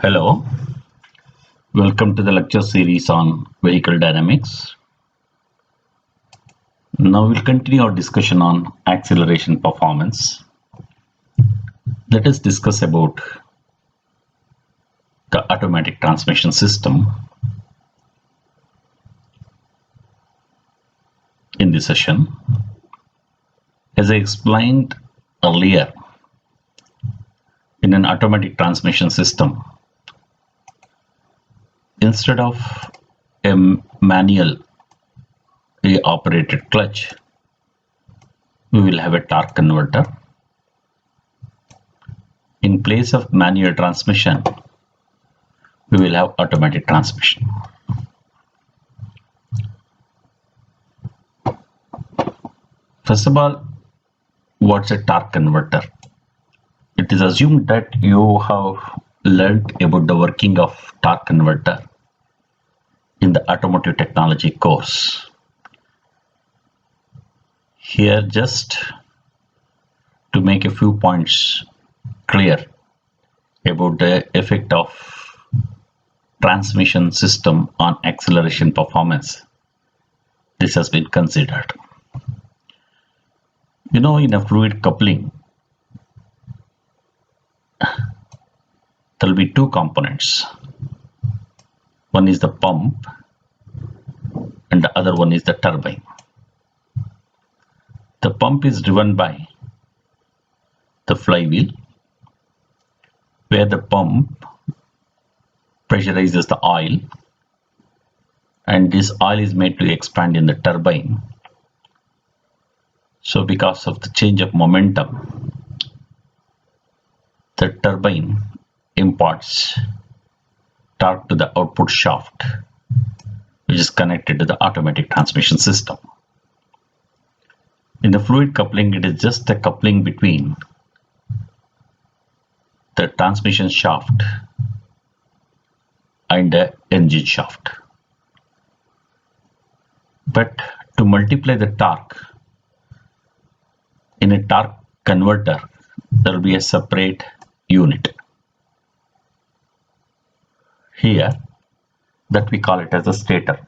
Hello, welcome to the lecture series on vehicle dynamics. Now we'll continue our discussion on acceleration performance. Let us discuss about the automatic transmission system in this session. As I explained earlier, in an automatic transmission system, instead of a manual operated clutch, we will have a torque converter. In place of manual transmission, we will have automatic transmission. First of all, what's a torque converter? It is assumed that you have learned about the working of torque converter in the automotive technology course. Here, just to make a few points clear about the effect of transmission system on acceleration performance, this has been considered. You know, in a fluid coupling, there will be two components. One is the pump and the other one is the turbine. The pump is driven by the flywheel, where the pump pressurizes the oil, and this oil is made to expand in the turbine. So because of the change of momentum, the turbine imparts torque to the output shaft, which is connected to the automatic transmission system. In the fluid coupling, it is just a coupling between the transmission shaft and the engine shaft. But to multiply the torque in a torque converter, there will be a separate unit. Here, that we call it as a stator.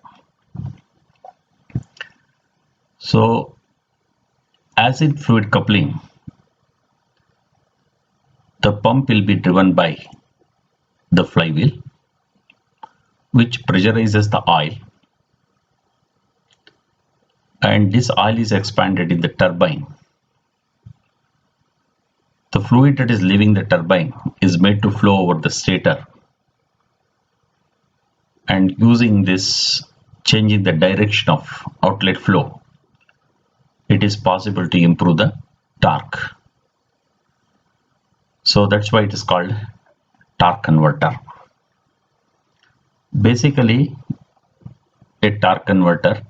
So, as in fluid coupling, the pump will be driven by the flywheel, which pressurizes the oil, and this oil is expanded in the turbine. The fluid that is leaving the turbine is made to flow over the stator, and using this, changing the direction of outlet flow, it is possible to improve the torque. So that's why it is called torque converter. Basically, a torque converter,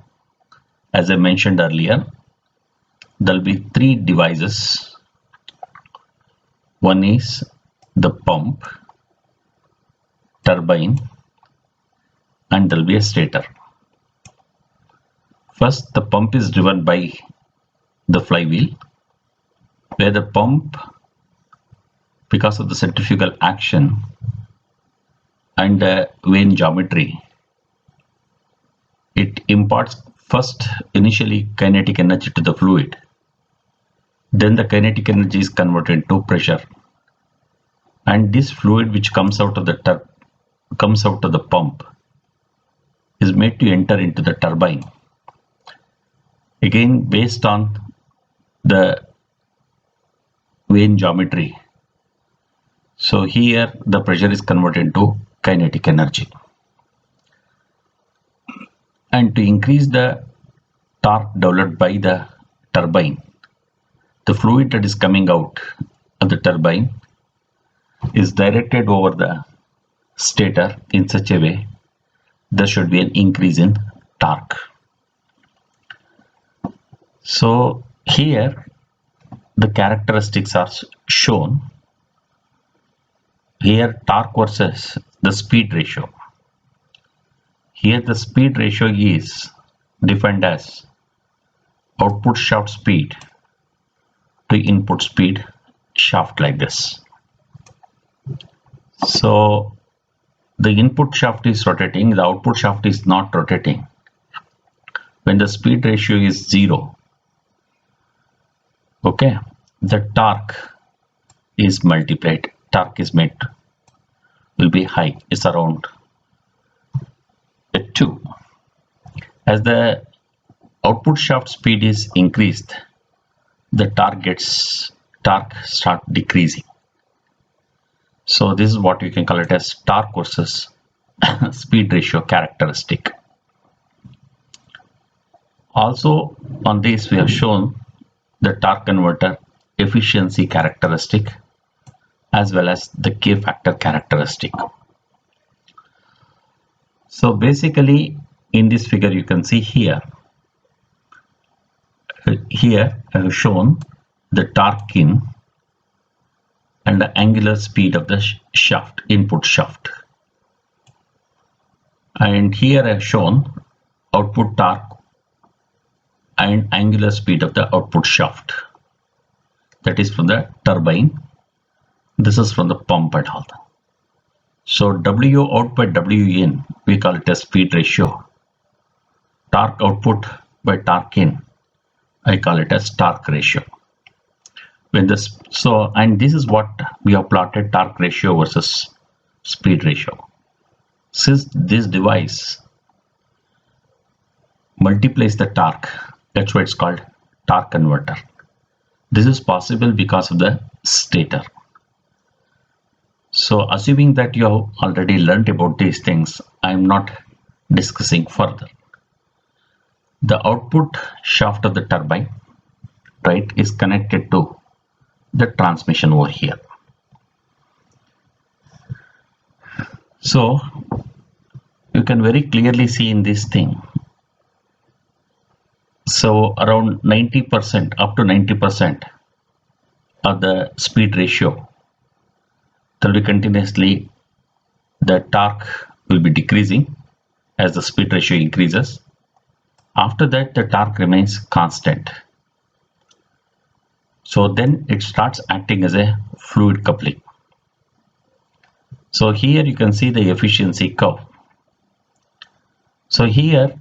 as I mentioned earlier, there will be three devices. One is the pump, turbine, and there will be a stator. First, the pump is driven by the flywheel, where the pump, because of the centrifugal action and the vane geometry, it imparts first initially kinetic energy to the fluid. Then the kinetic energy is converted into pressure, and this fluid which comes out of the pump is made to enter into the turbine. Again, based on the vane geometry, so here the pressure is converted into kinetic energy. And to increase the torque developed by the turbine, the fluid that is coming out of the turbine is directed over the stator in such a way there should be an increase in torque. So here the characteristics are shown. Here torque versus the speed ratio. Here the speed ratio is defined as output shaft speed to input speed shaft, like this. So the input shaft is rotating, the output shaft is not rotating. When the speed ratio is 0, okay, the torque is multiplied. Torque is made will be high. It's around 2. As the output shaft speed is increased, the torque start decreasing. So this is what you can call it as torque versus speed ratio characteristic. Also on this we have shown the torque converter efficiency characteristic as well as the K factor characteristic. So basically in this figure you can see here I have shown the torque in and the angular speed of the shaft, input shaft. And here I have shown output torque and angular speed of the output shaft. That is from the turbine. This is from the pump and all. So W out by W in, we call it as speed ratio. Torque output by torque in, I call it as torque ratio. And this is what we have plotted, torque ratio versus speed ratio. Since this device multiplies the torque, that's why it's called torque converter. This is possible because of the stator. So assuming that you have already learned about these things, I am not discussing further. The output shaft of the turbine, right, is connected to the transmission over here. So you can very clearly see in this thing. So around 90%, up to 90% of the speed ratio, there will be continuously the torque will be decreasing as the speed ratio increases. After that, the torque remains constant. So then it starts acting as a fluid coupling. So here you can see the efficiency curve. So here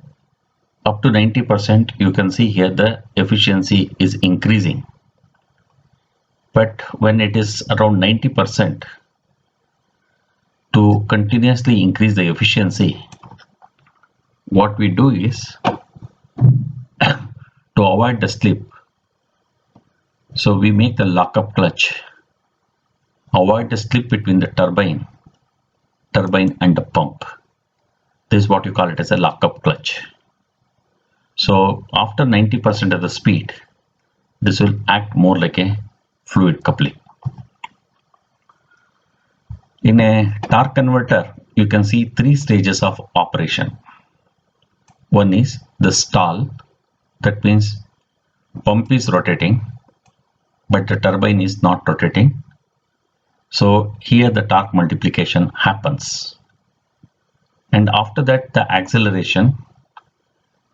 up to 90%, you can see here the efficiency is increasing. But when it is around 90%, to continuously increase the efficiency, what we do is to avoid the slip. So we make the lockup clutch, avoid the slip between the turbine and the pump. This is what you call it as a lockup clutch. So after 90% of the speed, this will act more like a fluid coupling. In a torque converter, you can see 3 stages of operation. One is the stall, that means pump is rotating, but the turbine is not rotating. So here the torque multiplication happens. And after that, the acceleration,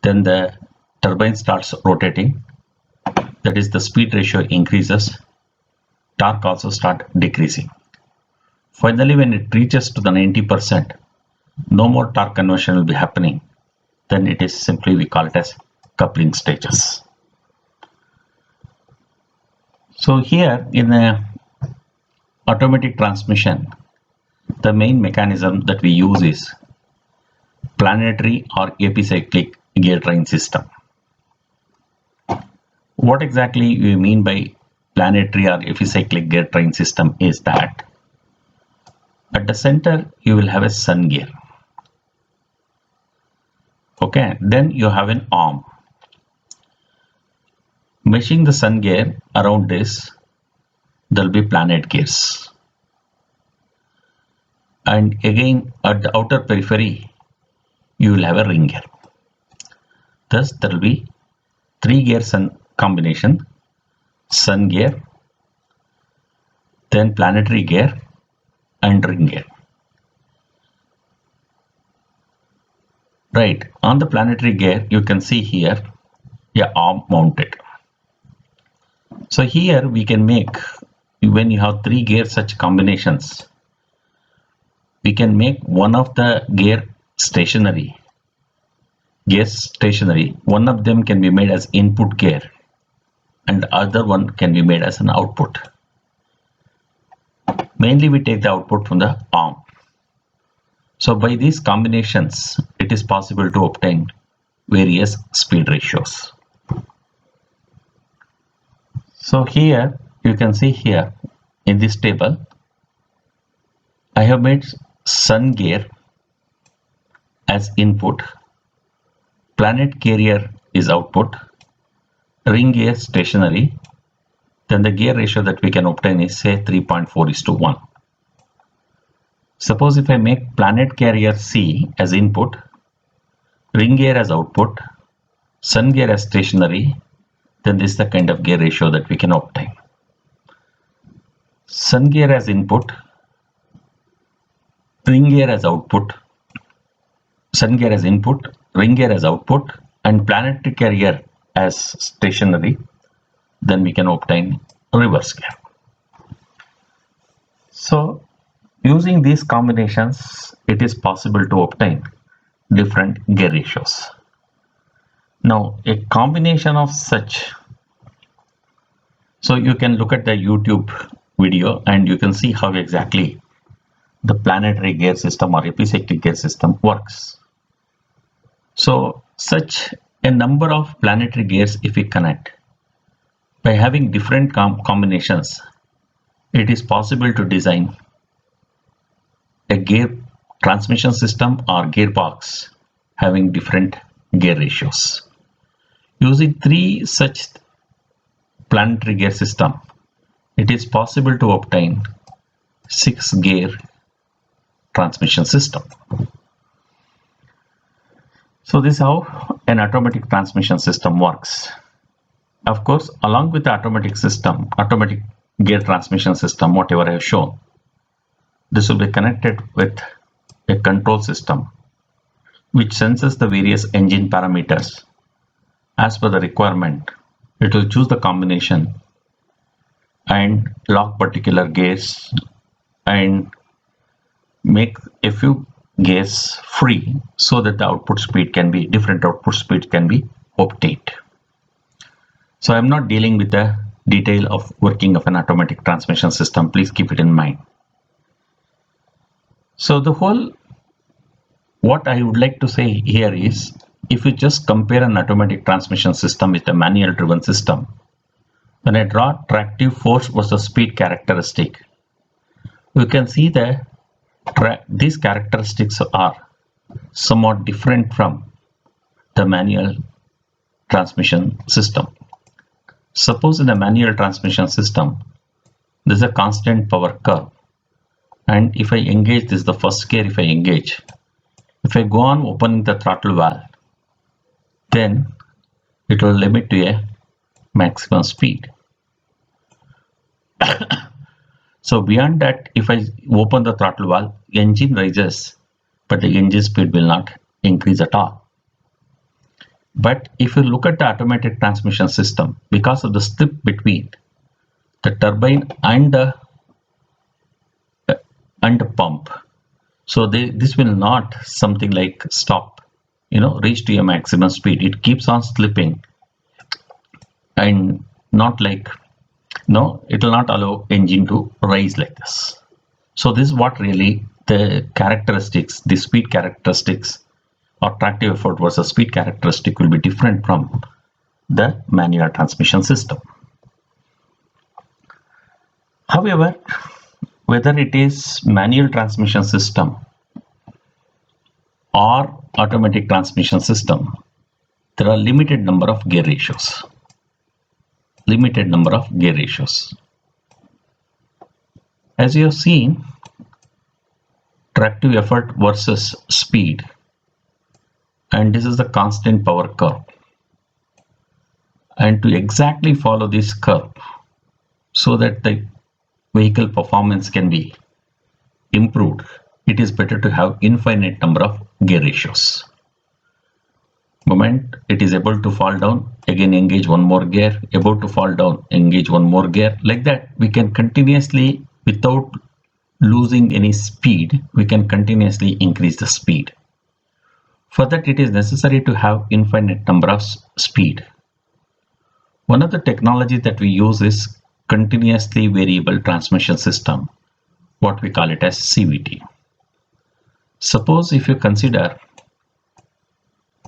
then the turbine starts rotating. That is, the speed ratio increases, torque also start decreasing. Finally, when it reaches to the 90%, no more torque conversion will be happening. Then it is simply, we call it as coupling stages. So here in a automatic transmission, the main mechanism that we use is planetary or epicyclic gear train system. What exactly we mean by planetary or epicyclic gear train system is that at the center you will have a sun gear. Okay, then you have an arm. Meshing the sun gear around this, there will be planet gears. And again at the outer periphery, you will have a ring gear. Thus there will be 3 gear sun combination, sun gear, then planetary gear and ring gear. Right, on the planetary gear you can see here a arm mounted. So here we can make, when you have 3 gear such combinations, we can make one of the gears stationary. One of them can be made as input gear and the other one can be made as an output. Mainly we take the output from the arm. So by these combinations, it is possible to obtain various speed ratios. So here you can see here in this table, I have made sun gear as input, planet carrier is output, ring gear stationary, then the gear ratio that we can obtain is say 3.4:1. Suppose if I make planet carrier C as input, ring gear as output, sun gear as stationary, then this is the kind of gear ratio that we can obtain. Sun gear as input, ring gear as output, sun gear as input, ring gear as output, and planetary carrier as stationary, then we can obtain reverse gear. So using these combinations, it is possible to obtain different gear ratios. Now a combination of such, so you can look at the YouTube video and you can see how exactly the planetary gear system or epicyclic gear system works. So such a number of planetary gears if we connect, by having different combinations, it is possible to design a gear transmission system or gearbox having different gear ratios. Using 3 such planetary gear system, it is possible to obtain 6 gear transmission system. So this is how an automatic transmission system works. Of course, along with the automatic gear transmission system, whatever I have shown, this will be connected with a control system which senses the various engine parameters. As per the requirement, it will choose the combination and lock particular gears and make a few gears free so that the different output speed can be obtained. So I am not dealing with the detail of working of an automatic transmission system. Please keep it in mind. So what I would like to say here is, if you just compare an automatic transmission system with a manual driven system, when I draw tractive force versus speed characteristic, you can see that these characteristics are somewhat different from the manual transmission system. Suppose in the manual transmission system, there is a constant power curve, and if I engage, this is the first gear. If I engage, if I go on opening the throttle valve, then it will limit to a maximum speed. So beyond that, if I open the throttle valve, engine rises, but the engine speed will not increase at all. But if you look at the automatic transmission system, because of the slip between the turbine and the pump, so this will not something like stop, reach to a maximum speed. It keeps on slipping, and not like, it will not allow engine to rise like this. So this is what really the characteristics, the speed characteristics or tractive effort versus speed characteristic will be different from the manual transmission system. However, whether it is manual transmission system or automatic transmission system, there are limited number of gear ratios. As you have seen, tractive effort versus speed, and this is the constant power curve, and to exactly follow this curve so that the vehicle performance can be improved, it is better to have infinite number of gear ratios. Moment it is able to fall down, again engage one more gear, about to fall down, engage one more gear. Like that we can continuously, without losing any speed, we can continuously increase the speed. For that, it is necessary to have infinite number of speed. One of the technologies that we use is continuously variable transmission system, what we call it as CVT. Suppose if you consider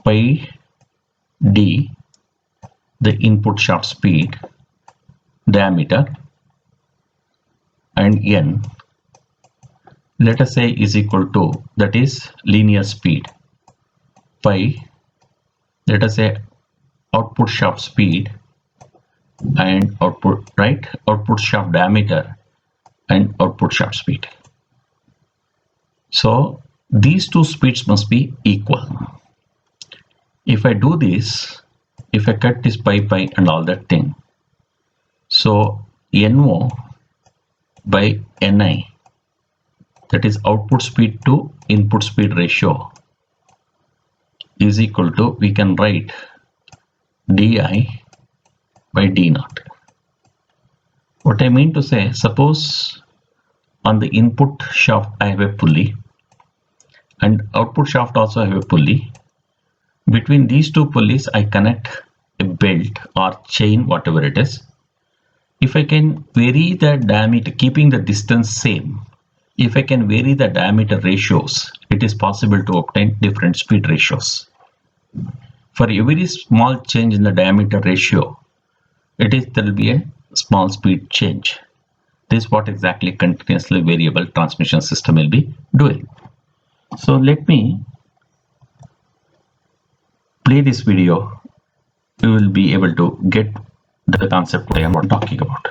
pi d, the input shaft speed, diameter, and n, let us say is equal to, that is linear speed, pi, let us say output shaft speed and output shaft diameter and output shaft speed. So these two speeds must be equal. If I do this, if I cut this pi and all that thing, so NO by NI, that is output speed to input speed ratio, is equal to, we can write di by d naught. What I mean to say, suppose on the input shaft I have a pulley and output shaft also I have a pulley. Between these two pulleys I connect a belt or chain, whatever it is. If I can vary the diameter, keeping the distance same, if I can vary the diameter ratios, it is possible to obtain different speed ratios. For every small change in the diameter ratio, there will be a small speed change. This is what exactly continuously variable transmission system will be doing. So let me play this video. You will be able to get the concept I am talking about.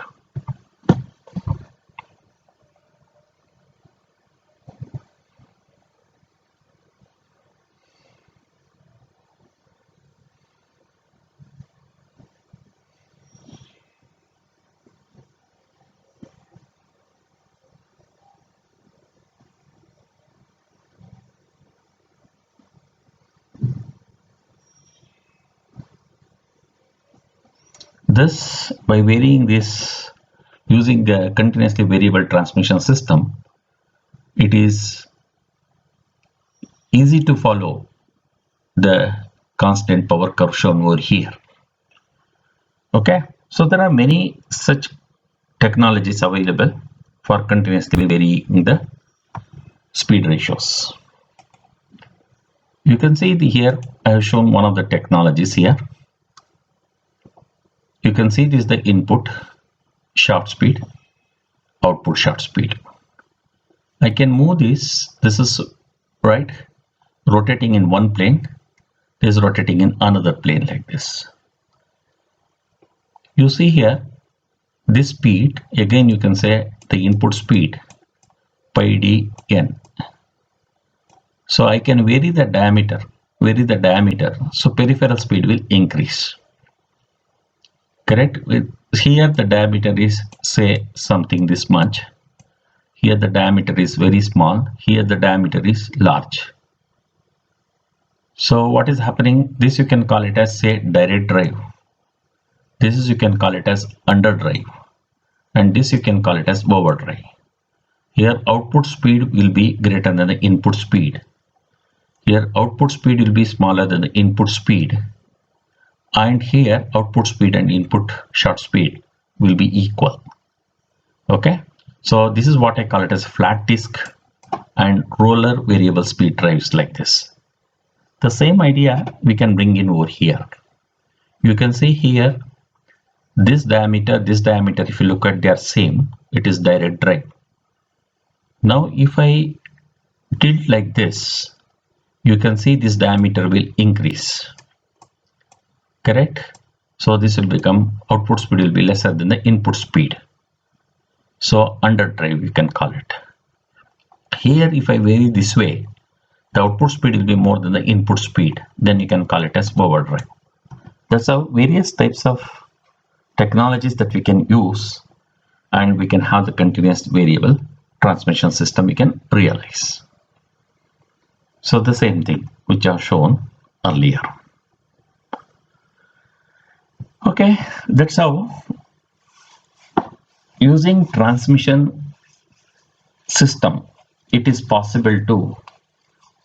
Thus, by varying this using the continuously variable transmission system, it is easy to follow the constant power curve shown over here. Okay, so there are many such technologies available for continuously varying the speed ratios. You can see here I have shown one of the technologies here. You can see this is the input shaft speed, output shaft speed. I can move this is right, rotating in one plane, this is rotating in another plane like this. You see here this speed, again you can say the input speed pi d n. So I can vary the diameter, so peripheral speed will increase. Correct? Here the diameter is, say, something this much. Here the diameter is very small. Here the diameter is large. So what is happening? This you can call it as, say, direct drive. This is, you can call it as underdrive. And this you can call it as overdrive. Here output speed will be greater than the input speed. Here output speed will be smaller than the input speed. And here output speed and input shaft speed will be equal. Okay, so this is what I call it as flat disk and roller variable speed drives like this. The same idea we can bring in over here. You can see here this diameter, if you look at, they are same, it is direct drive. Now if I tilt like this, you can see this diameter will increase. Correct? So this will become, output speed will be lesser than the input speed. So underdrive you can call it. Here if I vary this way, the output speed will be more than the input speed. Then you can call it as overdrive. That's how various types of technologies that we can use, and we can have the continuous variable transmission system we can realize. So the same thing which are shown earlier. Okay, that's how using transmission system, it is possible to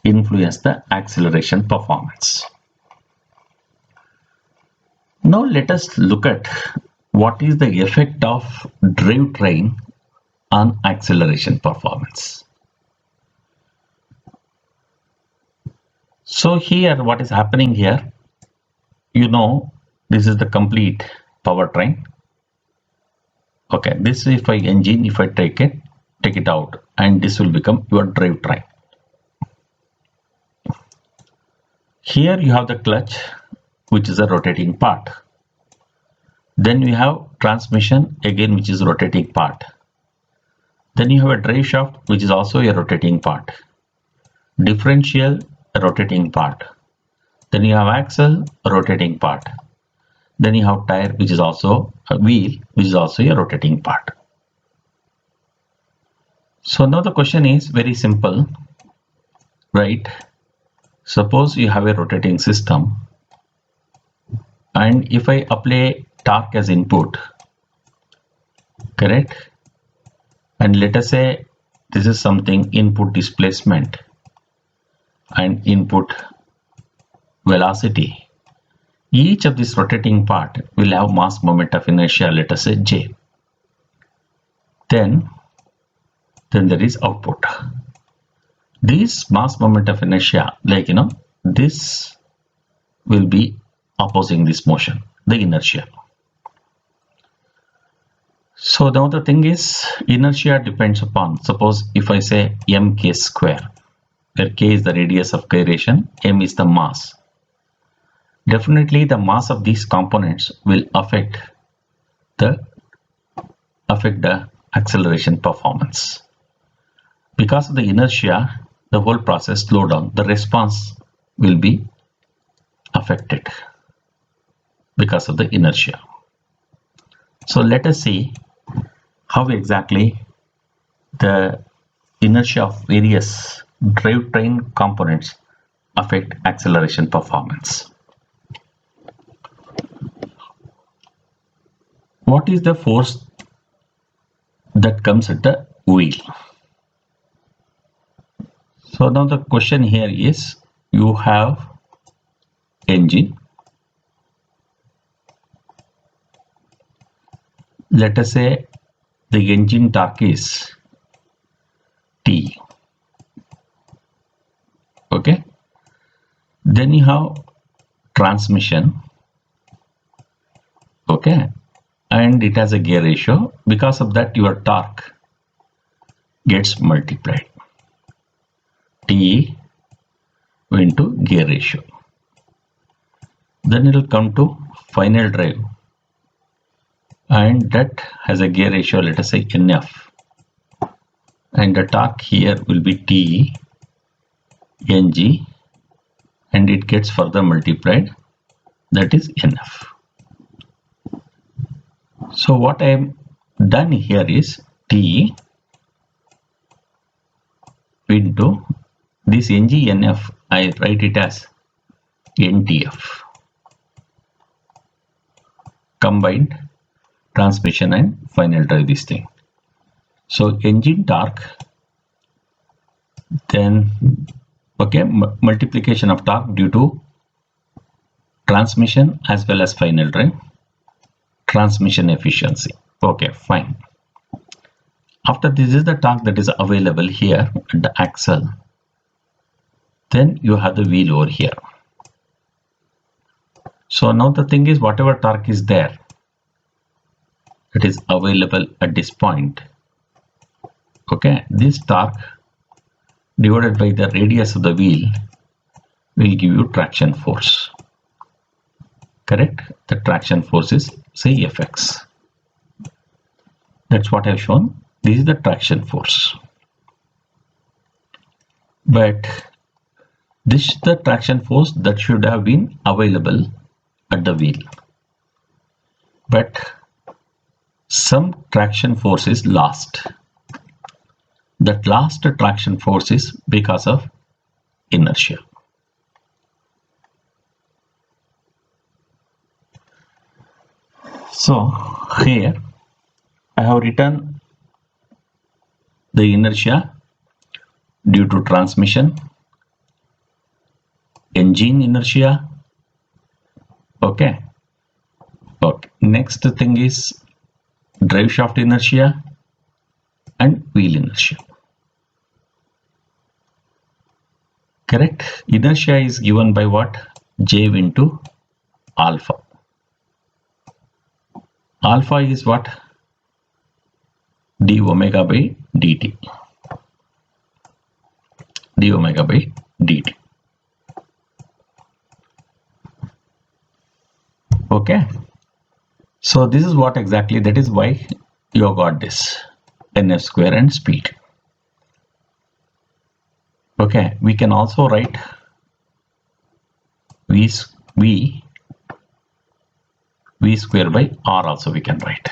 influence the acceleration performance. Now let us look at what is the effect of drivetrain on acceleration performance. So here what is happening here, this is the complete powertrain. Okay, this if I engine, if I take it out, and this will become your drivetrain. Here you have the clutch, which is a rotating part. Then you have transmission again, which is rotating part. Then you have a drive shaft, which is also a rotating part. Differential, a rotating part. Then you have axle, a rotating part. Then you have tire, which is also a wheel, which is also a rotating part. So now the question is very simple, right? Suppose you have a rotating system, and if I apply torque as input, correct? And let us say this is something input displacement and input velocity. Each of this rotating part will have mass moment of inertia, let us say J. Then there is output. This mass moment of inertia, this will be opposing this motion, the inertia. So now the thing is, inertia depends upon, suppose if I say mk square, where k is the radius of gyration, m is the mass. Definitely the mass of these components will affect the acceleration performance. Because of the inertia, the whole process slow down, the response will be affected because of the inertia. So let us see how exactly the inertia of various drivetrain components affect acceleration performance. What is the force that comes at the wheel? So now the question here is, you have engine. Let us say the engine torque is T. Okay. Then you have transmission. Okay. And it has a gear ratio. Because of that, your torque gets multiplied. T into gear ratio. Then it will come to final drive. And that has a gear ratio, let us say NF. And the torque here will be T NG, and it gets further multiplied, that is NF. So what I am done here is T into this NG NF, I write it as NTF, combined transmission and final drive, this thing. So engine torque, then multiplication of torque due to transmission as well as final drive, transmission efficiency. Okay, fine. After this is the torque that is available here at the axle. Then you have the wheel over here. So now the thing is, whatever torque is there, it is available at this point. Okay, this torque divided by the radius of the wheel will give you traction force. Correct? The traction force is, say, Fx. That's what I've shown. This is the traction force. But this is the traction force that should have been available at the wheel. But some traction force is lost. That last traction force is because of inertia. So here I have written the inertia due to transmission, engine inertia. Okay. Next thing is drive shaft inertia and wheel inertia. Correct? Inertia is given by what? J into alpha. Alpha is what? D omega by dt. D omega by dt. Okay. So this is what exactly, that is why you got this NF square and speed. Okay, we can also write V square by R also we can write.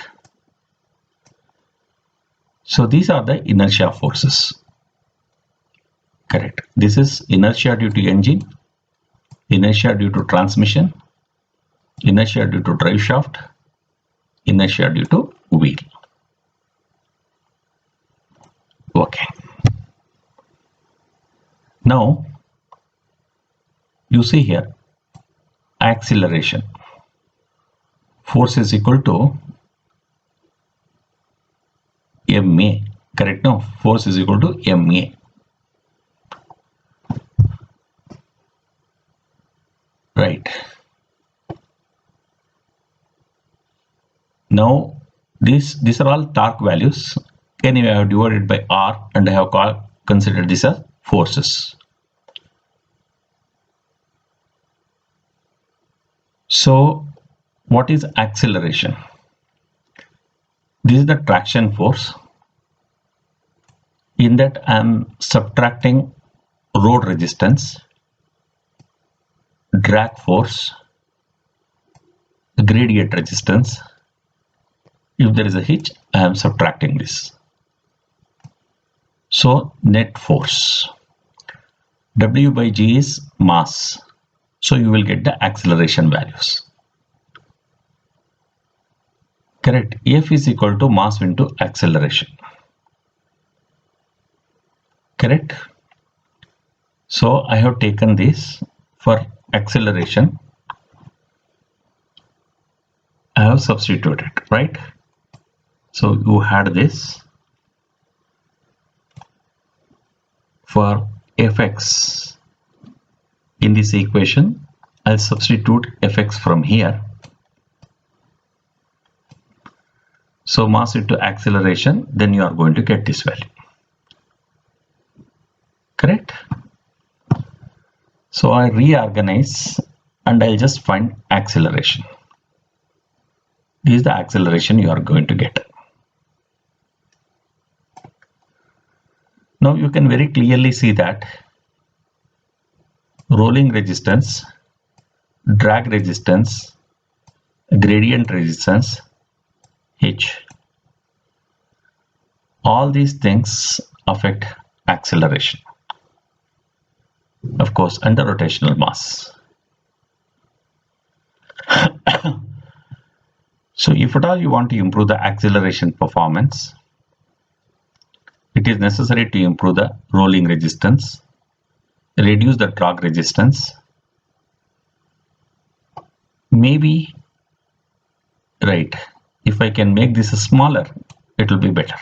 So these are the inertia forces. Correct. This is inertia due to engine, inertia due to transmission, inertia due to drive shaft, inertia due to wheel. Okay. Now you see here acceleration. Force is equal to ma. Correct? No, force is equal to ma. Right. Now these are all torque values. Anyway, I have divided by R and I have considered these as forces. So what is acceleration? This is the traction force. In that I am subtracting road resistance, drag force, gradient resistance. If there is a hitch, I am subtracting this. So net force. W by G is mass. So you will get the acceleration values. Correct. F is equal to mass into acceleration. Correct. So I have taken this for acceleration. I have substituted, right? So you had this for Fx in this equation. I'll substitute Fx from here. So mass into acceleration, then you are going to get this value. Correct? So I reorganize and I'll just find acceleration. This is the acceleration you are going to get. Now you can very clearly see that rolling resistance, drag resistance, gradient resistance, H, all these things affect acceleration. Of course, under rotational mass. So if at all you want to improve the acceleration performance, it is necessary to improve the rolling resistance, reduce the torque resistance, maybe, right, if I can make this smaller, it will be better.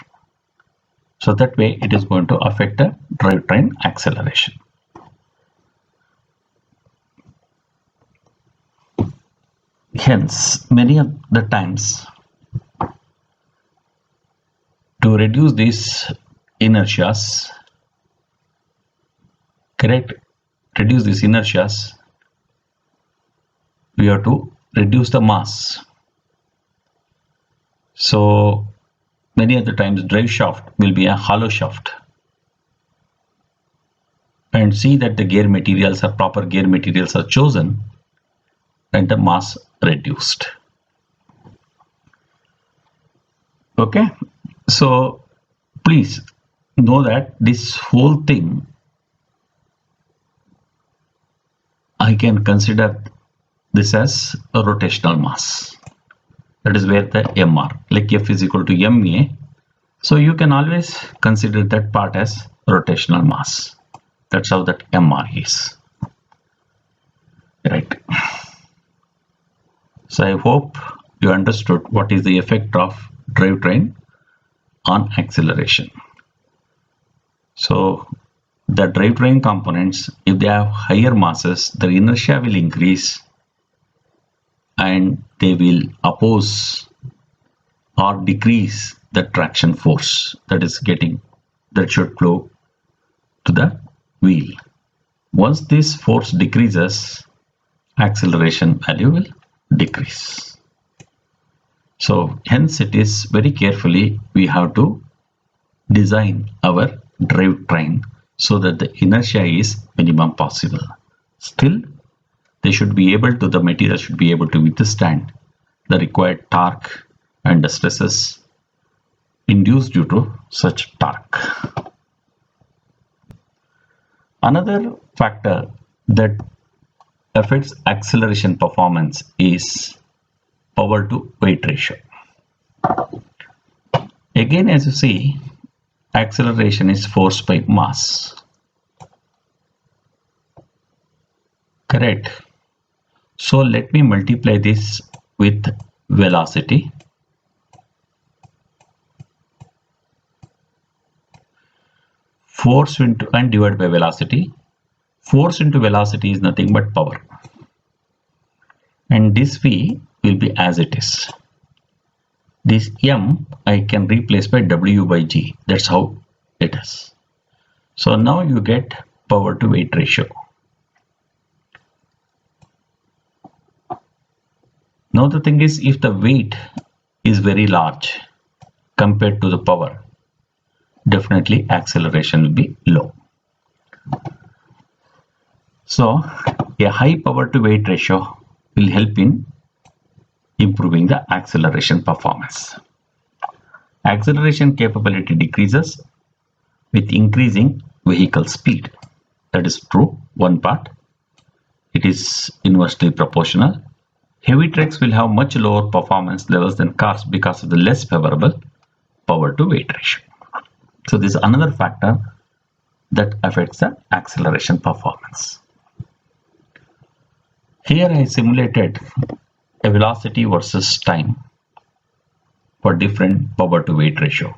So that way it is going to affect the drivetrain acceleration. Hence, many of the times to reduce these inertias, correct, reduce these inertias, we have to reduce the mass. So many of the times drive shaft will be a hollow shaft, and see that the gear materials are proper gear materials are chosen and the mass reduced. Okay, so please know that this whole thing I can consider this as a rotational mass. That is where the MR, like F is equal to MA. So you can always consider that part as rotational mass. That's how that MR is. Right. So I hope you understood what is the effect of drivetrain on acceleration. So the drivetrain components, if they have higher masses, the inertia will increase and they will oppose or decrease the traction force that should flow to the wheel. Once this force decreases, acceleration value will decrease. So hence it is very carefully we have to design our drivetrain so that the inertia is minimum possible. Still, the material should be able to withstand the required torque and the stresses induced due to such torque. Another factor that affects acceleration performance is power to weight ratio. Again, as you see, acceleration is force by mass. Correct. So let me multiply this with velocity. Force into and divided by velocity. Force into velocity is nothing but power. And this V will be as it is. This M I can replace by W by G. That's how it is. So now you get power to weight ratio. Now the thing is, if the weight is very large compared to the power, definitely acceleration will be low. So a high power to weight ratio will help in improving the acceleration performance. Acceleration capability decreases with increasing vehicle speed. That is true, one part. It is inversely proportional. Heavy trucks will have much lower performance levels than cars because of the less favorable power to weight ratio. So this is another factor that affects the acceleration performance. Here I simulated a velocity versus time for different power to weight ratio.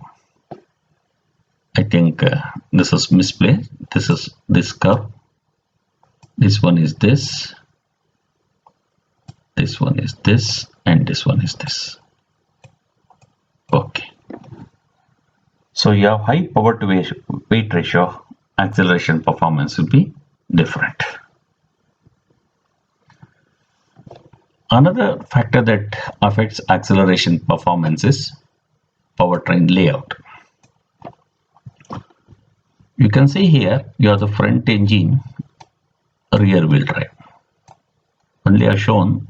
I think this is misplaced. This is this curve. This one is this. This one is this, and this one is this. Okay. So you have high power to weight ratio, acceleration performance will be different. Another factor that affects acceleration performance is powertrain layout. You can see here you have the front engine, rear wheel drive. Only I have shown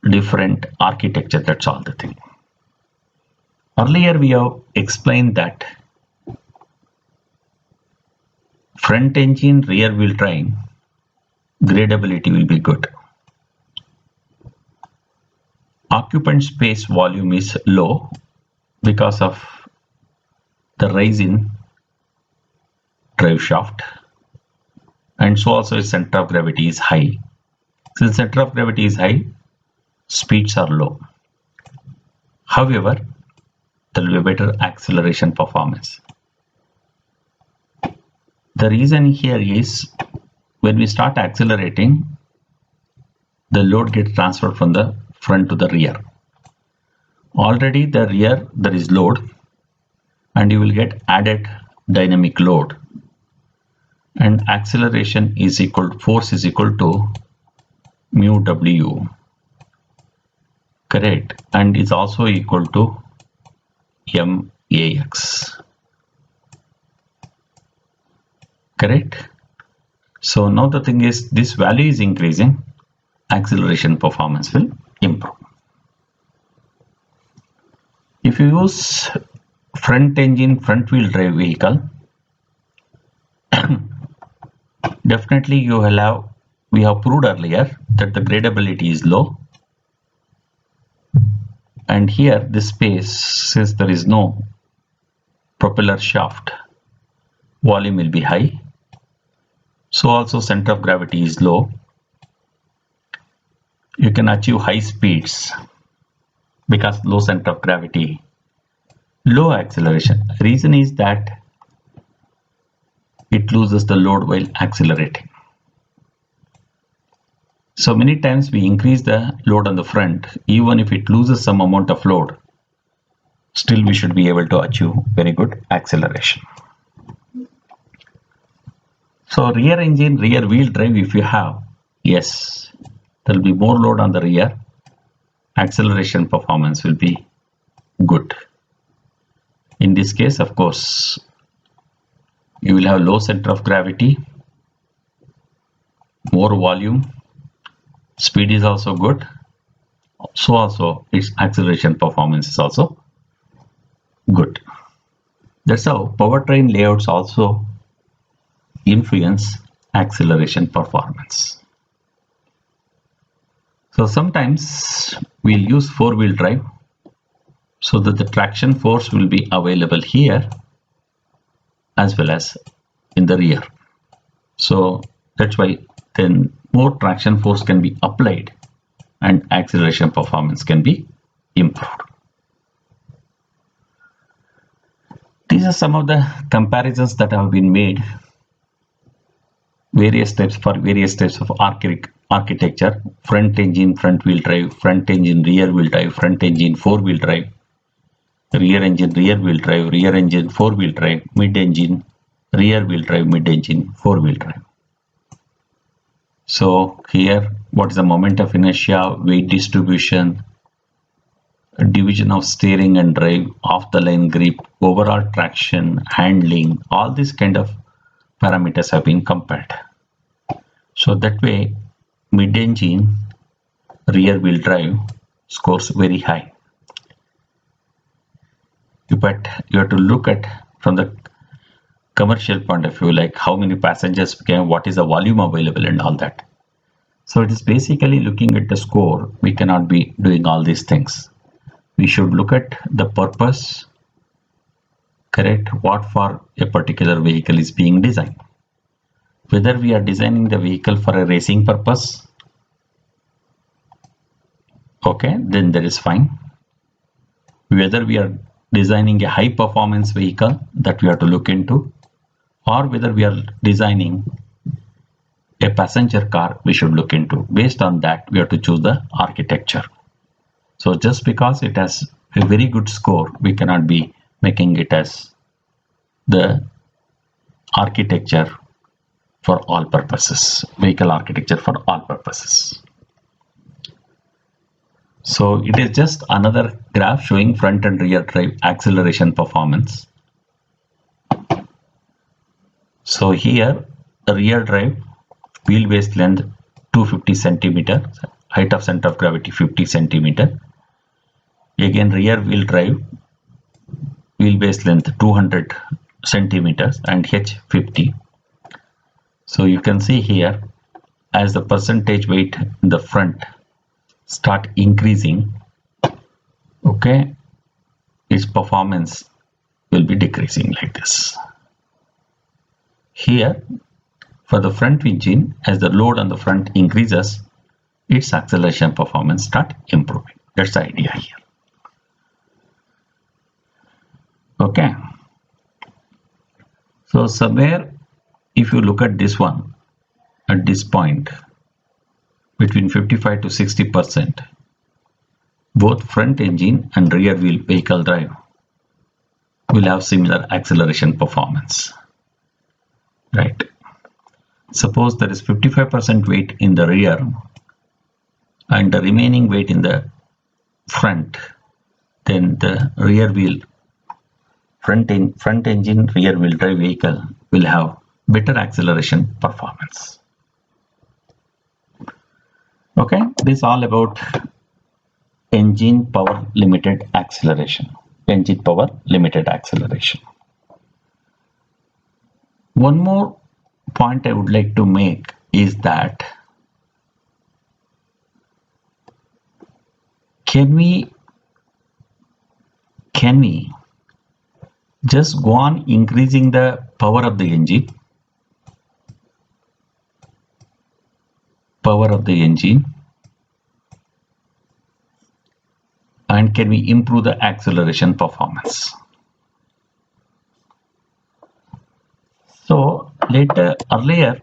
different architecture, that's all the thing. Earlier we have explained that front engine, rear wheel drive gradability will be good. Occupant space volume is low because of the rise in drive shaft, and so also its center of gravity is high. Since center of gravity is high, speeds are low. However, there will be better acceleration performance. The reason here is when we start accelerating, the load gets transferred from the front to the rear. Already the rear there is load, and you will get added dynamic load, and acceleration is equal, force is equal to mu W, correct, and is also equal to MAX, correct. So now the thing is, this value is increasing, acceleration performance will improve. If you use front engine, front wheel drive vehicle, definitely you will have, we have proved earlier that the gradability is low, and here this space, since there is no propeller shaft, volume will be high. So also center of gravity is low. You can achieve high speeds because low center of gravity, low acceleration. Reason is that it loses the load while accelerating. So many times we increase the load on the front, even if it loses some amount of load, still we should be able to achieve very good acceleration. So rear engine, rear wheel drive, if you have, yes, there will be more load on the rear, acceleration performance will be good. In this case, of course, you will have low center of gravity, more volume, speed is also good. So also its acceleration performance is also good. That's how powertrain layouts also influence acceleration performance. So sometimes we'll use four-wheel drive so that the traction force will be available here as well as in the rear. So that's why then more traction force can be applied and acceleration performance can be improved. These are some of the comparisons that have been made, various types of architecture: front engine front wheel drive, front engine rear wheel drive, front engine four wheel drive, rear engine rear wheel drive, rear engine four wheel drive, mid engine rear wheel drive, mid engine four wheel drive. So here, what is the moment of inertia, weight distribution, division of steering and drive, off the line grip, overall traction, handling, all these kind of parameters have been compared. So that way, mid-engine rear wheel drive scores very high. But you have to look at from the commercial point of view, like how many passengers can, what is the volume available and all that. So it is basically looking at the score. We cannot be doing all these things. We should look at the purpose, correct, what for a particular vehicle is being designed. Whether we are designing the vehicle for a racing purpose, okay, then that is fine. Whether we are designing a high performance vehicle, that we have to look into, or whether we are designing a passenger car, we should look into. Based on that, we have to choose the architecture. So just because it has a very good score, we cannot be making it as the architecture for all purposes, vehicle architecture for all purposes. So it is just another graph showing front and rear drive acceleration performance. So here, the rear drive wheelbase length 250 centimeter, height of center of gravity 50 centimeter. Again, rear wheel drive wheelbase length 200 centimeters and H 50. So you can see here, as the percentage weight in the front start increasing, okay, its performance will be decreasing like this. Here, for the front engine, as the load on the front increases, its acceleration performance start improving. That's the idea here. Okay. So somewhere, if you look at this one, at this point, between 55 to 60%, both front engine and rear wheel vehicle drive will have similar acceleration performance, right? Suppose there is 55% weight in the rear and the remaining weight in the front, then the rear wheel front engine rear wheel drive vehicle will have better acceleration performance. Okay, this is all about engine power limited acceleration. Engine power limited acceleration. One more point I would like to make is that can we just go on increasing the power of the engine. And can we improve the acceleration performance? So earlier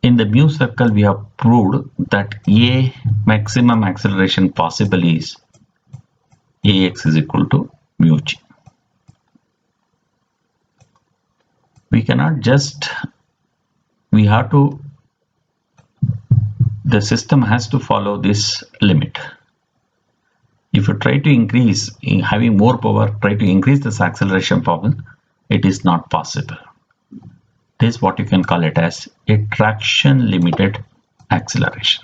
in the mu circle we have proved that A maximum acceleration possible is Ax is equal to mu g. We cannot just, the system has to follow this limit. If you try to increase, having more power, try to increase this acceleration power, it is not possible. This is what you can call it as a traction limited acceleration.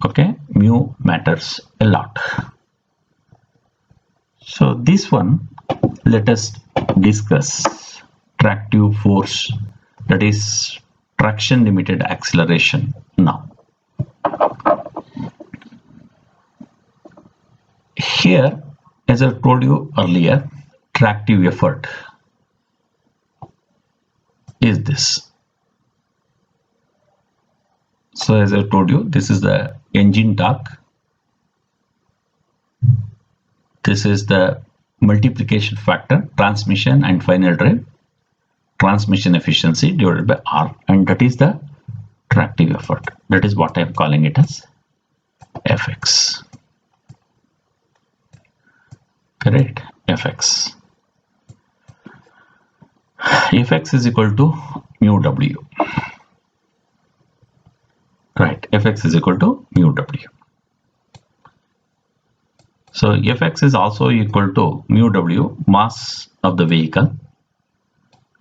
Okay, mu matters a lot. So this one, let us discuss tractive force, that is traction limited acceleration now. Here, as I told you earlier, tractive effort is this. So as I told you, this is the engine torque. This is the multiplication factor, transmission and final drive, transmission efficiency divided by R, and that is the tractive effort. That is what I am calling it as Fx. Correct? Fx. Fx is equal to mu w. Right, Fx is equal to mu w. So Fx is also equal to mu w, mass of the vehicle,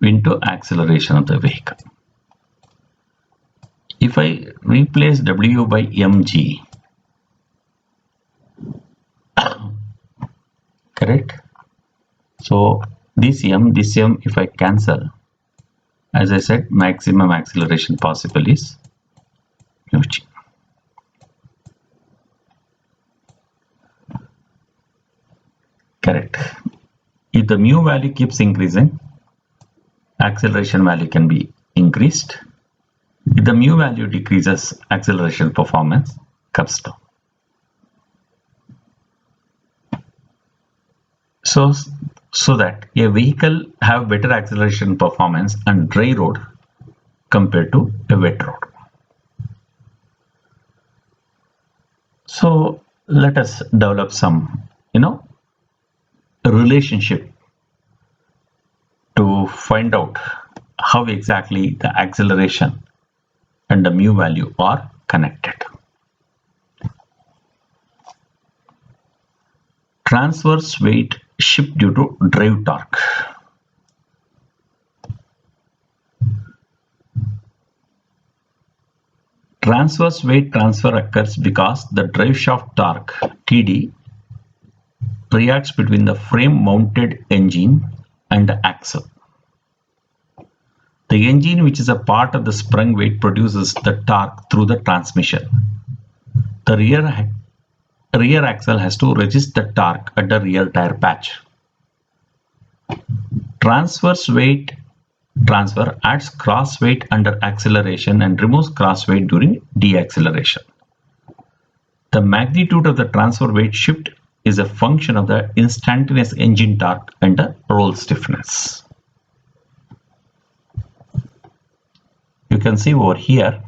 into acceleration of the vehicle. If I replace w by mg, correct? So this m, if I cancel, as I said, maximum acceleration possible is mu g. Correct. If the mu value keeps increasing, acceleration value can be increased. If the mu value decreases, acceleration performance comes down. So that a vehicle have better acceleration performance on dry road compared to a wet road. So let us develop some, relationship to find out how exactly the acceleration and the mu value are connected. Transverse weight shift due to drive torque. Transverse weight transfer occurs because the drive shaft torque Td reacts between the frame mounted engine and the axle. The engine, which is a part of the sprung weight, produces the torque through the transmission. The rear axle has to resist the torque at the rear tire patch. Transverse weight transfer adds cross weight under acceleration and removes cross weight during deceleration. The magnitude of the transfer weight shift is a function of the instantaneous engine torque and the roll stiffness. You can see over here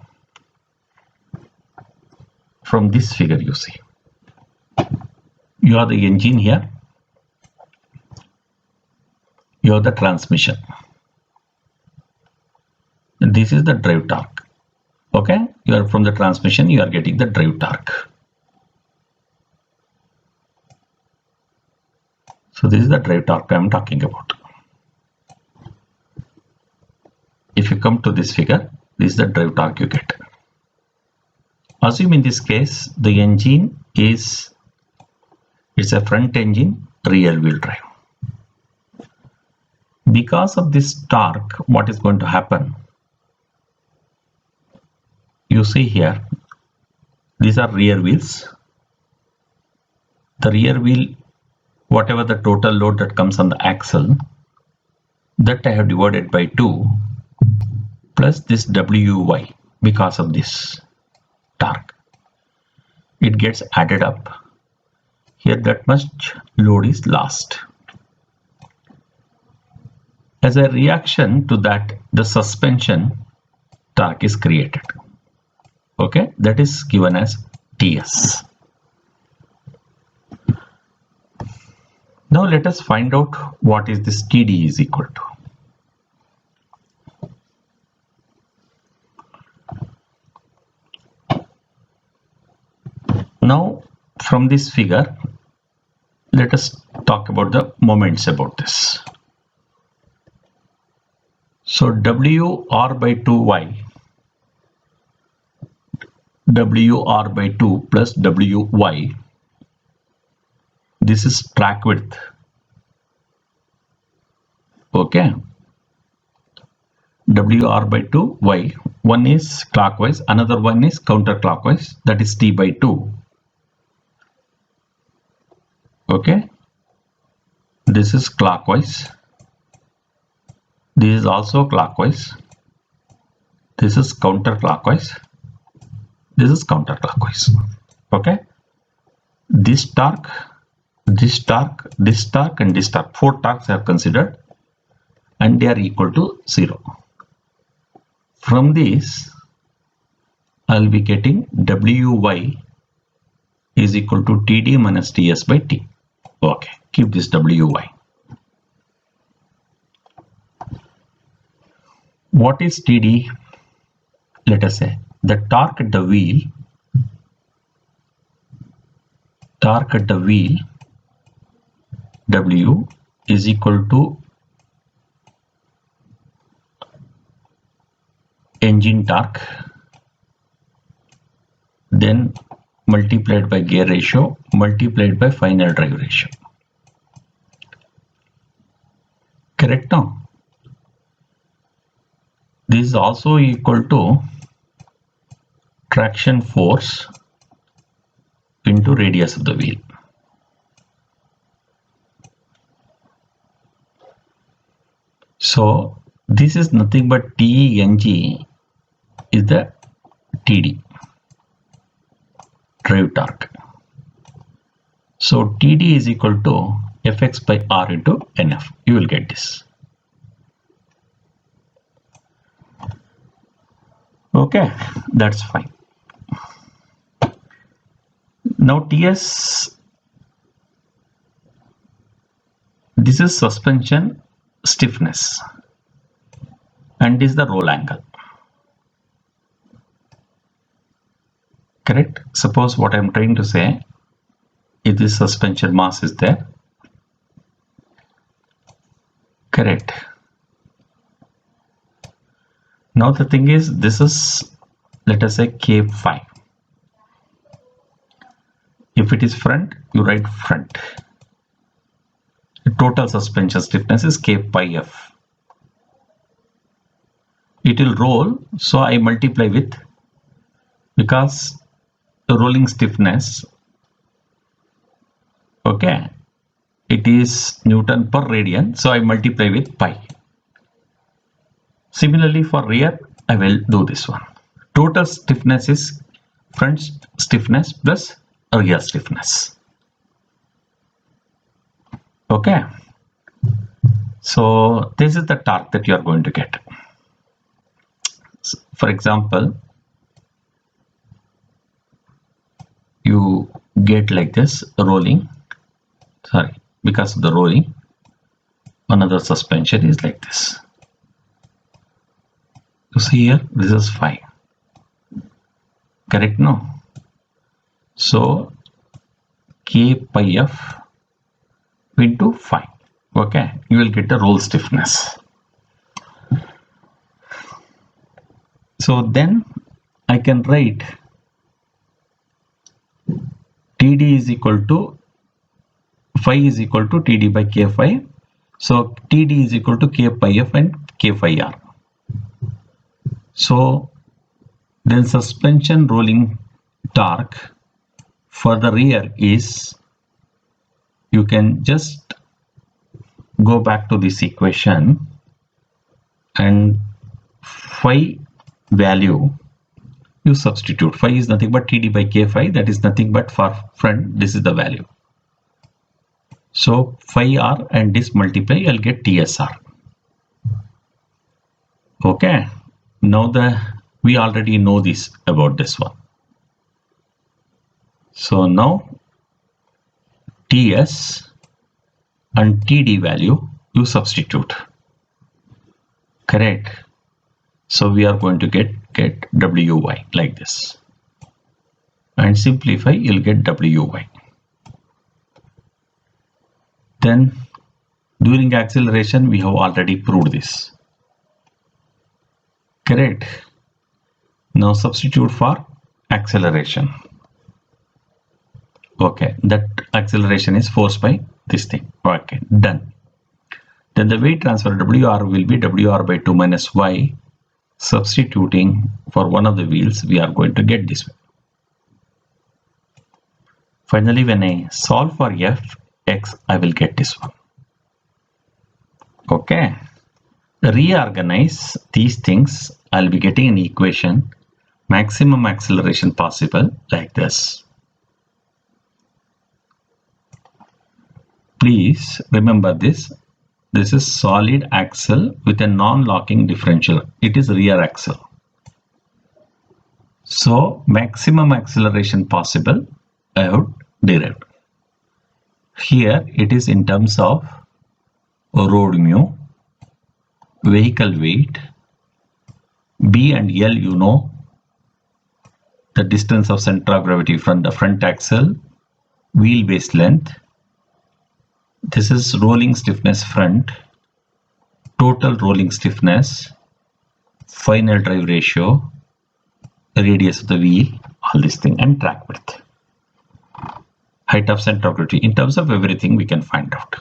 from this figure, you see. You have the engine here. You have the transmission. And this is the drive torque. Okay, you are from the transmission, you are getting the drive torque. So this is the drive torque I am talking about. If you come to this figure, this is the drive torque you get. Assume in this case the engine is, it's a front engine rear wheel drive. Because of this torque, what is going to happen? You see here, these are rear wheels. The rear wheel whatever the total load that comes on the axle, that I have divided by 2 plus this Wy because of this torque. It gets added up. Here that much load is lost. As a reaction to that, the suspension torque is created. Okay, that is given as Ts. Now let us find out what is this Td is equal to. Now from this figure, let us talk about the moments about this. So Wr by 2y, Wr by 2 plus Wy, this is track width. Okay, Wr by 2 y, one is clockwise, another one is counterclockwise, that is T by 2. Okay, this is clockwise, this is also clockwise, this is counterclockwise, this is counterclockwise. Okay, this torque, this torque, this torque and this torque, 4 torques are considered and they are equal to 0. From this I will be getting Wy is equal to Td minus Ts by T. Okay, keep this Wy. What is Td? Let us say the torque at the wheel, W is equal to engine torque, then multiplied by gear ratio, multiplied by final drive ratio. Correct now? This is also equal to traction force into radius of the wheel. So this is nothing but Tng is the Td, drive torque. So Td is equal to Fx by R into Nf. You will get this. Okay, that's fine. Now Ts, this is suspension stiffness and this is the roll angle. Correct? Suppose what I am trying to say is this suspension mass is there. Correct. Now the thing is, this is, let us say K phi. If it is front, you write front. The total suspension stiffness is K pi f. It will roll, so I multiply with, because the rolling stiffness, okay, it is Newton per radian, so I multiply with pi. Similarly for rear, I will do this one. Total stiffness is front stiffness plus rear stiffness. Okay, so this is the torque that you are going to get. So for example, you get like this rolling, sorry, because of the rolling, another suspension is like this. You see here, this is phi. Correct? No. So K pi f into phi. Okay, you will get a roll stiffness. So then I can write Td is equal to phi is equal to Td by K phi. So Td is equal to K pi f and K phi r. So then suspension rolling torque for the rear is you can just go back to this equation and phi value you substitute. Phi is nothing but Td by K phi, that is nothing but for front, this is the value. So phi r and this multiply, I'll get TSR. Okay, now we already know this about this one. So now TS and TD value you substitute. Correct. So we are going to get WY like this. And simplify, you'll get WY. Then during acceleration, we have already proved this. Correct. Now substitute for acceleration. Okay, that acceleration is forced by this thing. Okay, done. Then the weight transfer WR will be WR by 2 minus Y. Substituting for one of the wheels, we are going to get this way. Finally, when I solve for F, X, I will get this one. Okay. Reorganize these things, I'll be getting an equation, maximum acceleration possible like this. Please remember this. This is solid axle with a non-locking differential. It is rear axle. So maximum acceleration possible, I have derived. Here it is in terms of road mu, vehicle weight, B and L, you know, the distance of center of gravity from the front axle, wheelbase length. This is rolling stiffness front, total rolling stiffness, final drive ratio, radius of the wheel, all this thing, and track width. Height of center of gravity. In terms of everything, we can find out.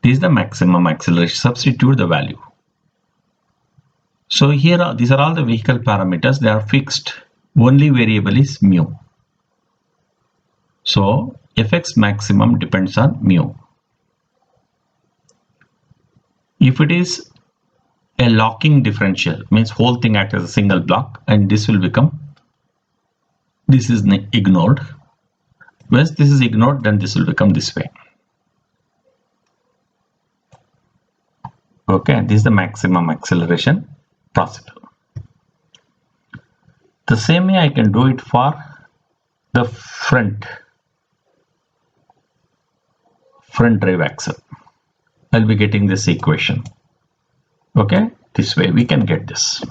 This is the maximum acceleration. Substitute the value. So here, these are all the vehicle parameters. They are fixed. Only variable is mu. So Fx maximum depends on mu. If it is a locking differential, means whole thing acts as a single block, and this will become, this is ignored. Once this is ignored, then this will become this way. Okay, this is the maximum acceleration possible. The same way I can do it for the front drive axle. I'll be getting this equation. Okay, this way we can get this.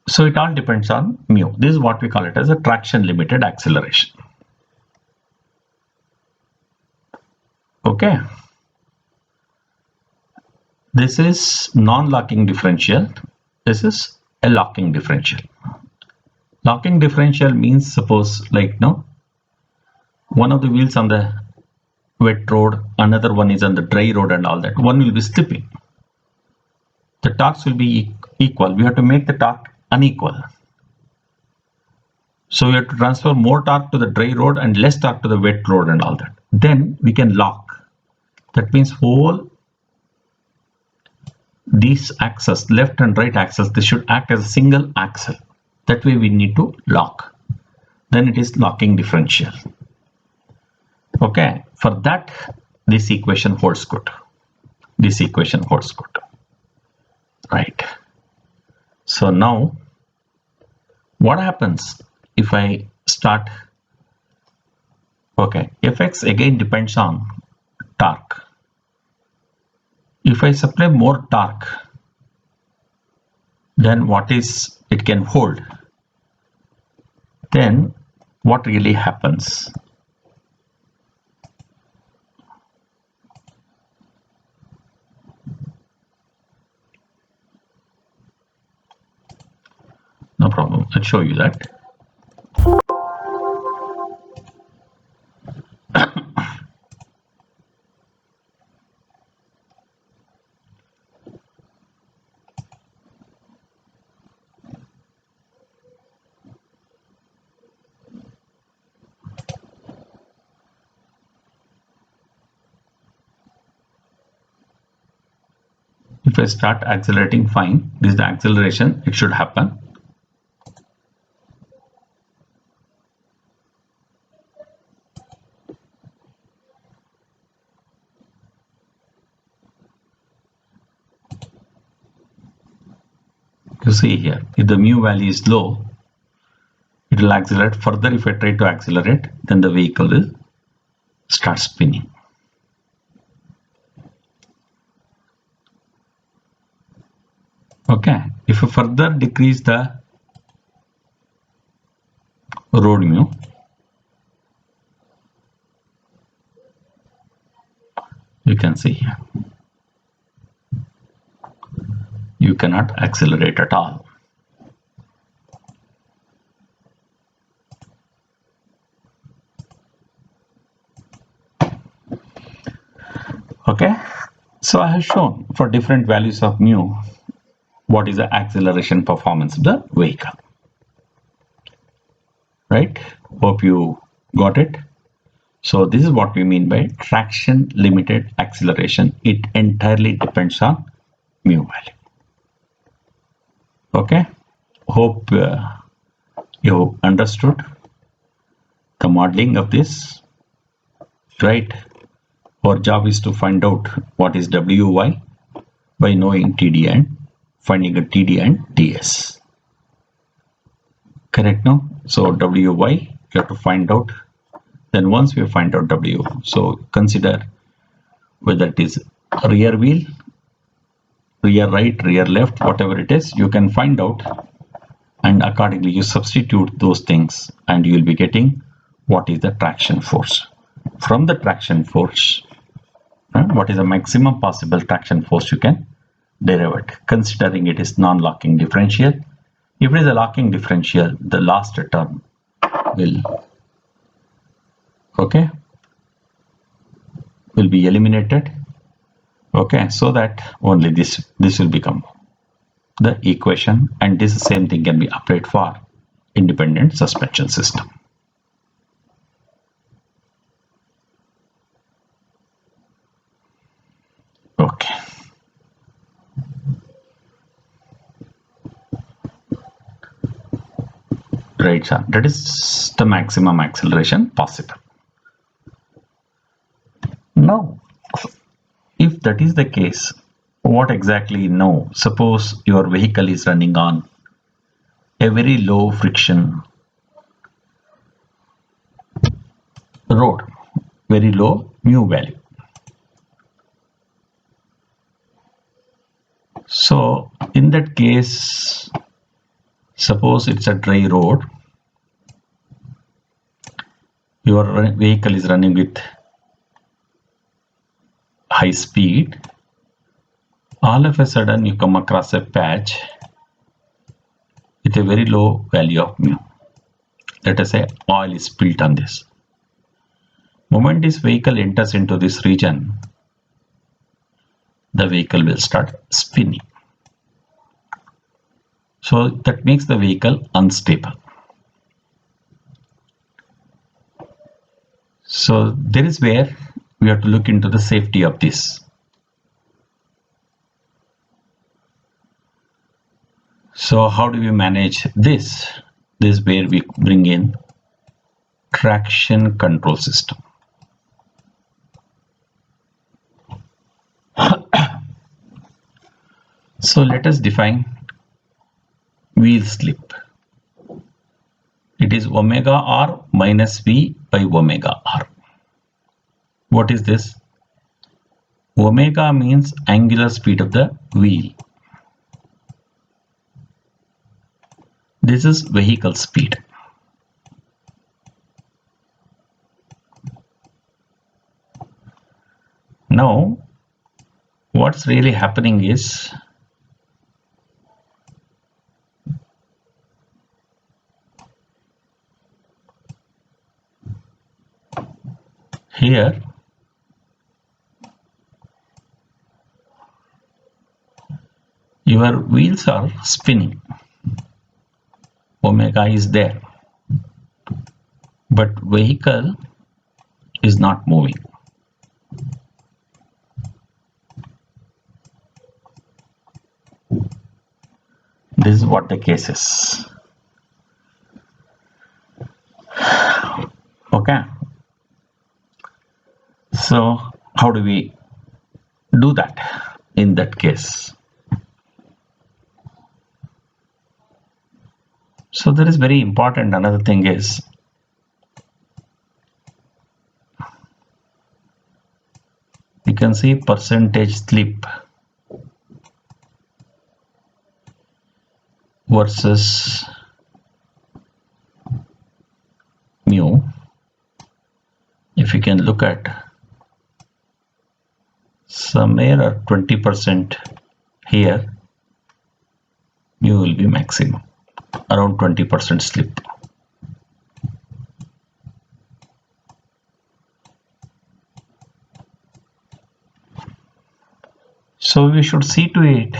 So it all depends on mu. This is what we call it as a traction limited acceleration. Okay. This is non-locking differential. This is a locking differential. Locking differential means, suppose like no, one of the wheels on the wet road, another one is on the dry road and all that. One will be slipping. The torques will be equal. We have to make the torque unequal. So we have to transfer more torque to the dry road and less torque to the wet road and all that. Then we can lock. That means whole these axes, left and right axles, they should act as a single axle. That way we need to lock. Then it is locking differential. Okay, for that this equation holds good. This equation holds good. Right. So now what happens if I start? Okay, Fx again depends on torque. If I supply more torque, then what is it can hold? Then what really happens? No problem, I'll show you that. If I start accelerating, fine, this is the acceleration, it should happen. You see here, if the mu value is low, it will accelerate further. If I try to accelerate, then the vehicle will start spinning. Okay, if I further decrease the road mu, you can see here, you cannot accelerate at all. Okay, so I have shown for different values of mu what is the acceleration performance of the vehicle. Right? Hope you got it. So this is what we mean by traction limited acceleration. It entirely depends on mu value. Okay, hope you understood the modeling of this. Right? Our job is to find out what is Wy by knowing TD and finding a TD and TS. Correct now? So Wy you have to find out. Then once we find out W, so consider whether it is rear wheel, rear right, rear left, whatever it is, you can find out, and accordingly you substitute those things and you will be getting what is the traction force. From the traction force, what is the maximum possible traction force you can derive it, considering it is non-locking differential. If it is a locking differential, the last term will be eliminated. Okay, so that only this will become the equation, and this same thing can be applied for independent suspension system. Okay. Right, sir. That is the maximum acceleration possible. Now, if that is the case, what exactly now? Suppose your vehicle is running on a very low friction road, very low mu value. So in that case, suppose it's a dry road, your vehicle is running with high speed, all of a sudden you come across a patch with a very low value of mu. Let us say oil is spilled on this. Moment this vehicle enters into this region, the vehicle will start spinning. So that makes the vehicle unstable. So there is where we have to look into the safety of this. So how do we manage this? This is where we bring in traction control system. So let us define wheel slip. It is omega r minus v by omega r. What is this? Omega means angular speed of the wheel. This is vehicle speed. Now, what's really happening is here your wheels are spinning. Omega is there, but vehicle is not moving. This is what the case is. Okay, so how do we do that in that case? So that is very important. Another thing is, you can see percentage slip versus mu. If you can look at somewhere at 20% here, mu will be maximum, around 20% slip. So we should see to it,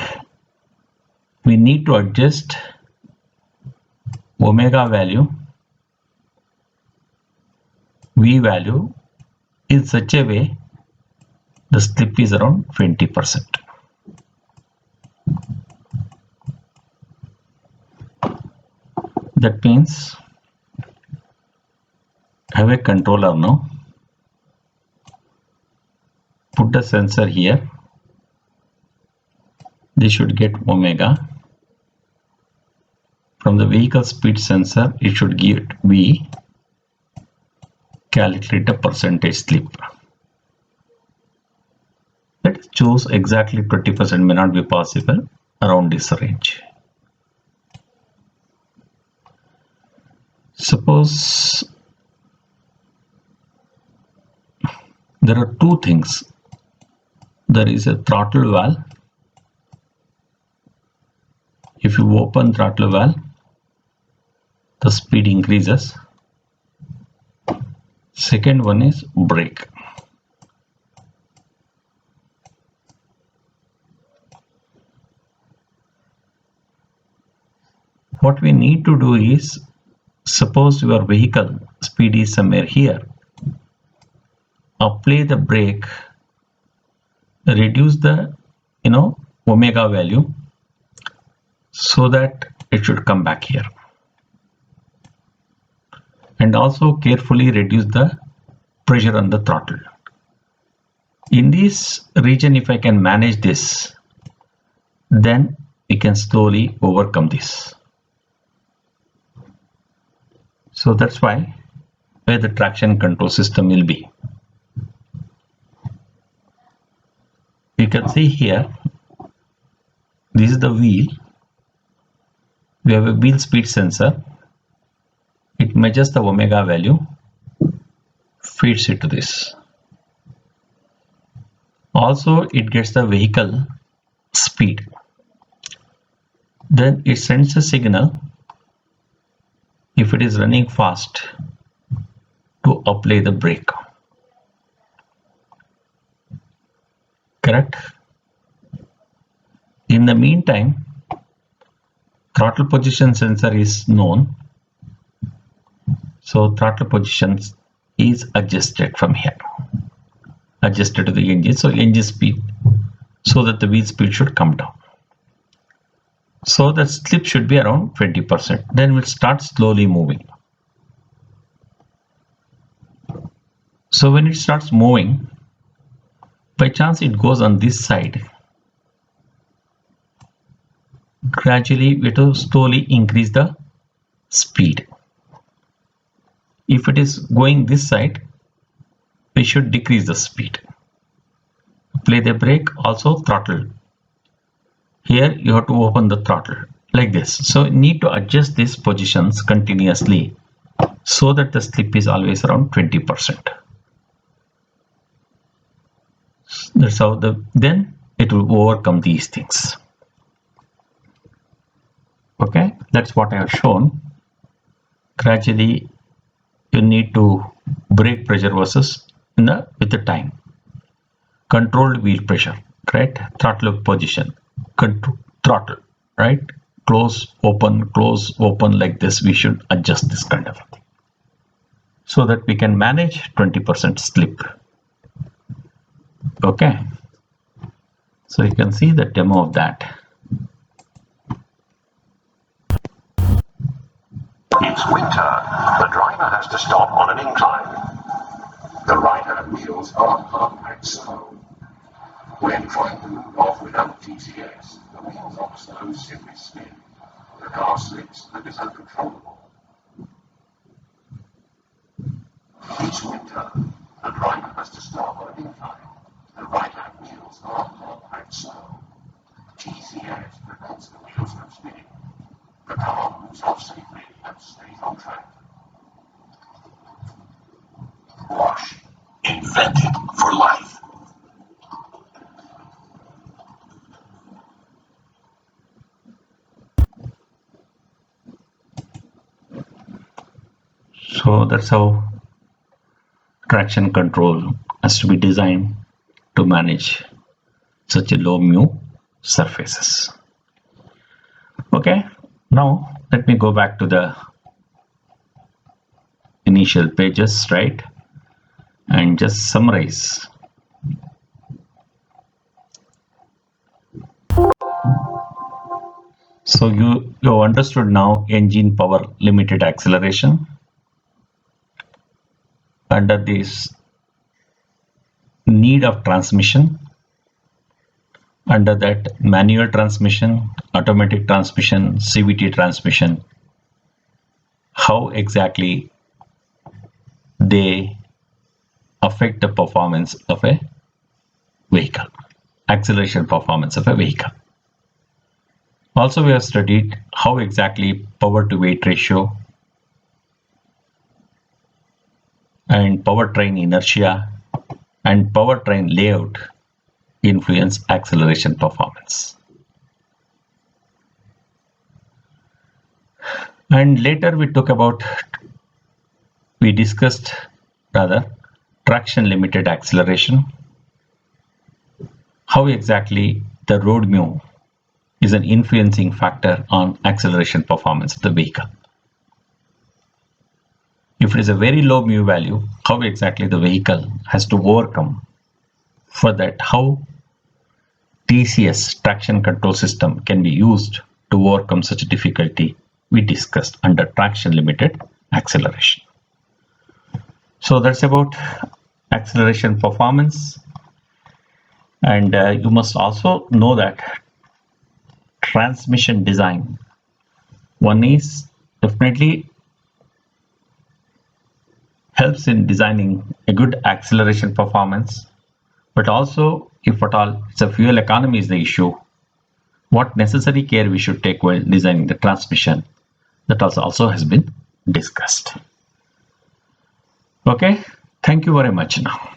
we need to adjust omega value, V value in such a way the slip is around 20%. That means have a controller now, put the sensor here, this should get omega. From the vehicle speed sensor it should give V, calculate a percentage slip. Let's choose exactly 20%, may not be possible, around this range. Suppose there are two things. There is a throttle valve. If you open throttle valve, the speed increases. Second one is brake. What we need to do is, suppose your vehicle speed is somewhere here, apply the brake, reduce the omega value so that it should come back here, and also carefully reduce the pressure on the throttle. In this region, if I can manage this, then we can slowly overcome this. So that's why where the traction control system will be. You can see here, this is the wheel. We have a wheel speed sensor. It measures the omega value, feeds it to this. Also, it gets the vehicle speed. Then it sends a signal if it is running fast to apply the brake. Correct? In the meantime, throttle position sensor is known. So throttle position is adjusted from here, adjusted to the engine. So engine speed, so that the wheel speed should come down. So the slip should be around 20%. Then we'll start slowly moving. So when it starts moving, by chance it goes on this side, gradually we have to slowly increase the speed. If it is going this side, we should decrease the speed. Play the brake, also throttle. Here you have to open the throttle like this. So you need to adjust these positions continuously so that the slip is always around 20%. That's how then it will overcome these things. Okay, that's what I have shown. Gradually you need to brake pressure versus with the time. Controlled wheel pressure, right? Throttle position, control throttle, right? Close, open, like this. We should adjust this kind of thing so that we can manage 20% slip. Okay, so you can see the demo of that. has to stop on an incline. The right-hand wheels are hard slow. When trying to move off without TCS, the wheels on the snow simply spin. The car slips and is uncontrollable. Each winter, the driver has to stop on an incline. The right-hand wheels are hard slow. TCS prevents the wheels from spinning. The car moves off safely and stays on track. Wash. Invented for life. So that's how traction control has to be designed to manage such a low mu surfaces. Okay, now let me go back to the initial pages, right, and just summarize. So you understood now engine power limited acceleration. Under this need of transmission, under that manual transmission, automatic transmission, CVT transmission, how exactly they affect the performance of a vehicle, acceleration performance of a vehicle. Also, we have studied how exactly power to weight ratio and powertrain inertia and powertrain layout influence acceleration performance. And later we discussed traction limited acceleration, how exactly the road mu is an influencing factor on acceleration performance of the vehicle. If it is a very low mu value, how exactly the vehicle has to overcome. For that, how TCS, traction control system, can be used to overcome such a difficulty, we discussed under traction limited acceleration. So that's about acceleration performance. And you must also know that transmission design, one is definitely helps in designing a good acceleration performance, but also if at all it's a fuel economy is the issue, what necessary care we should take while designing the transmission, that also has been discussed. Okay, thank you very much now.